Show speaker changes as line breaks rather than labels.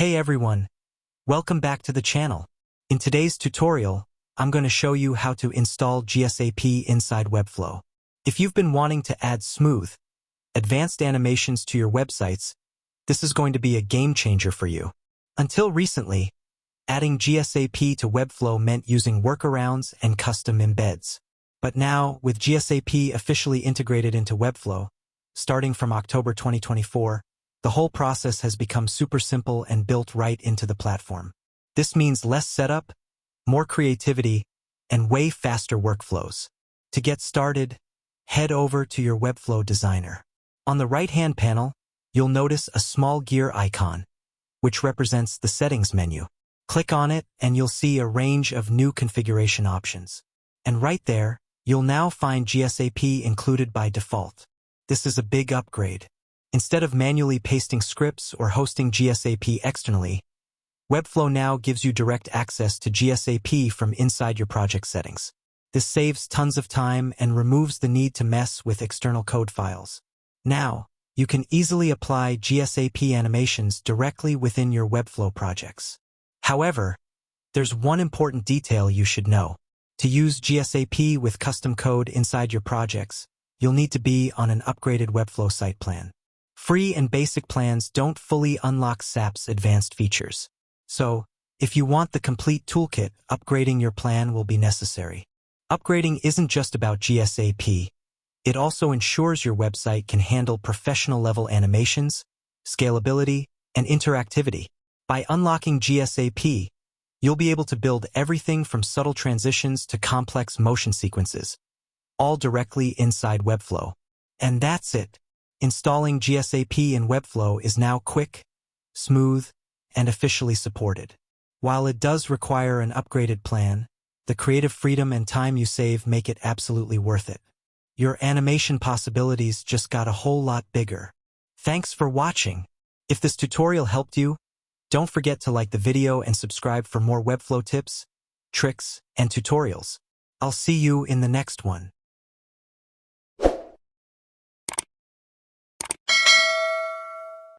Hey everyone, welcome back to the channel. In today's tutorial, I'm going to show you how to install GSAP inside Webflow. If you've been wanting to add smooth, advanced animations to your websites, this is going to be a game changer for you. Until recently, adding GSAP to Webflow meant using workarounds and custom embeds. But now, with GSAP officially integrated into Webflow, starting from October 2024, the whole process has become super simple and built right into the platform. This means less setup, more creativity, and way faster workflows. To get started, head over to your Webflow designer. On the right-hand panel, you'll notice a small gear icon, which represents the settings menu. Click on it and you'll see a range of new configuration options. And right there, you'll now find GSAP included by default. This is a big upgrade. Instead of manually pasting scripts or hosting GSAP externally, Webflow now gives you direct access to GSAP from inside your project settings. This saves tons of time and removes the need to mess with external code files. Now, you can easily apply GSAP animations directly within your Webflow projects. However, there's one important detail you should know. To use GSAP with custom code inside your projects, you'll need to be on an upgraded Webflow site plan. Free and basic plans don't fully unlock SAP's advanced features. So, if you want the complete toolkit, upgrading your plan will be necessary. Upgrading isn't just about GSAP. It also ensures your website can handle professional-level animations, scalability, and interactivity. By unlocking GSAP, you'll be able to build everything from subtle transitions to complex motion sequences, all directly inside Webflow. And that's it. Installing GSAP in Webflow is now quick, smooth, and officially supported. While it does require an upgraded plan, the creative freedom and time you save make it absolutely worth it. Your animation possibilities just got a whole lot bigger. Thanks for watching. If this tutorial helped you, don't forget to like the video and subscribe for more Webflow tips, tricks, and tutorials. I'll see you in the next one.